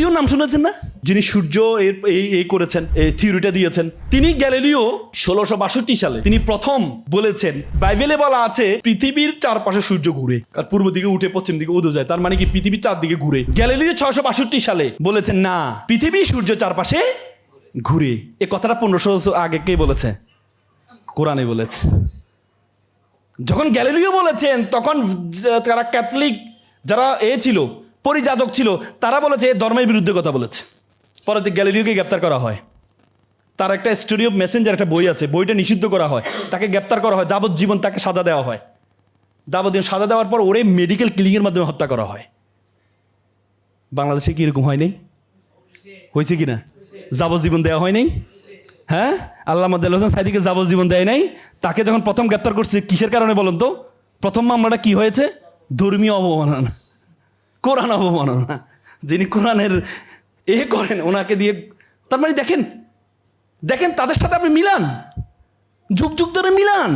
Galileo নাম শুনেছেন না, যিনি সূর্য এই করেছেন, এই থিওরিটা দিয়েছেন। তিনি গ্যালিলিও 1662 সালে তিনি প্রথম বলেছেন, বাইবেলে বলা আছে পৃথিবীর চারপাশে সূর্য ঘুরে, আর পূর্ব দিকে উঠে পশ্চিম দিকে উদয় যায়, তার মানে কি পৃথিবীর চারদিকে ঘুরে। গ্যালিলিও 662 সালে বলেছেন না, পৃথিবী সূর্য চারপাশে ঘুরে। এই কথাটা 1500 বছর আগে কে বলেছে? কোরআনে বলেছে। যখন গ্যালিলিও বলেছেন তখন যারা ক্যাথলিক, যারা ছিল পরিযাজক ছিল, তারা বলেছে ধর্মের বিরুদ্ধে কথা বলেছে। পরে গ্যালিলিওকে গ্রেপ্তার করা হয়। তার একটা স্টোরি অফ মেসেঞ্জার একটা বই আছে, বইটা নিষিদ্ধ করা হয়, তাকে গ্রেপ্তার করা হয়, যাবজ্জীবন তাকে সাজা দেওয়া হয়। যাবজ্জীবন সাজা দেওয়ার পর ওরে মেডিকেল ক্লিনিকের মাধ্যমে হত্যা করা হয়। বাংলাদেশে কি এরকম হয় নাই? হয়েছে কিনা? যাবজ্জীবন দেওয়া হয় নাই? হ্যাঁ, আল্লামা দেলোয়ার হোসেন সাঈদীকে যাবজ্জীবন দেয় নাই। তাকে যখন প্রথম গ্রেপ্তার করছে কিসের কারণে বলুন তো? প্রথম মামলাটা কি হয়েছে? ধর্মীয় অবমাননা, কোরআন অবমাননা। যিনি কোরআনের করেন ওনাকে দিয়ে। তার মানে দেখেন দেখেন তাদের সাথে আপনি মিলান, যুগ যুগ ধরে মিলান।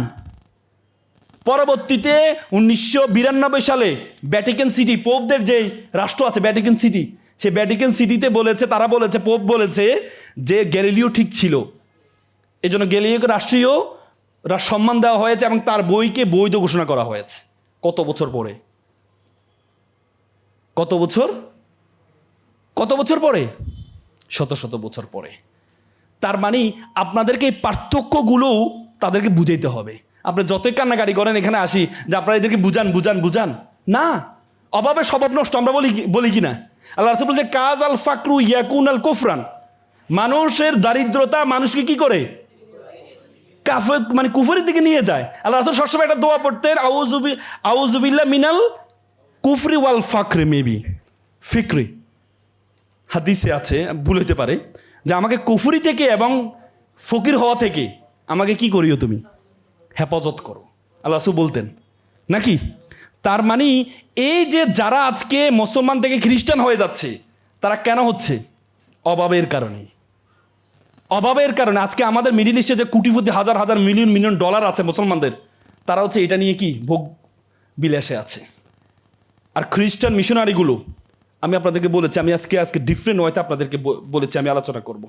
পরবর্তীতে 1992 সালে ভ্যাটিকান সিটি, পোপদের যে রাষ্ট্র আছে ভ্যাটিকান সিটি, সে ভ্যাটিকান সিটিতে বলেছে, তারা বলেছে, পোপ বলেছে যে গ্যালিলিও ঠিক ছিল। এই জন্য গ্যালিলিওকে রাষ্ট্রীয় সম্মান দেওয়া হয়েছে এবং তার বইকে বৈধ ঘোষণা করা হয়েছে। কত বছর পরে? কত বছর পরে? শত শত বছর পরে। তার মানে আপনাদেরকে এই পার্থক্যগুলোও তাদেরকে বুঝাইতে হবে। আপনি যতই কান্নাকাটি করেন এখানে আসি যে আপনারা এদেরকে বুঝান না, অভাবে স্বভাব নষ্ট আমরা বলি কিনা? আল্লাহ রাসূল বলছে কাজ আল ফাকরু ইয়াকুন আল কুফরান, মানুষের দারিদ্রতা মানুষকে কি করে? মানে কুফরের দিকে নিয়ে যায়। আল্লাহ রাসূল সবসময় একটা দোয়া পড়তেন, আউযুবিল্লাহ মিনাল কুফরি ওয়াল ফাকরি, মেবি ফিক্রি, হাদিসে আছে, ভুল হতে পারে, যে আমাকে কুফরি থেকে এবং ফকির হওয়া থেকে আমাকে কি করিও তুমি? হেফাজত করো, আল্লাহ রাসূল বলতেন নাকি? তার মানে এই যে যারা আজকে মুসলমান থেকে খ্রিস্টান হয়ে যাচ্ছে, তারা কেন হচ্ছে? অভাবের কারণে। আজকে আমাদের মিডিল ইস্টে যে কোটিপতি, হাজার হাজার মিলিয়ন ডলার আছে মুসলমানদের, তারা হচ্ছে এটা নিয়ে কি ভোগ বিলাসে আছে। আর খ্রিস্টান মিশনারিগুলো, আমি আপনাদেরকে বলেছি, আমি আজকে ডিফারেন্ট ওয়েতে আপনাদেরকে বলেছি, আমি আলোচনা করব।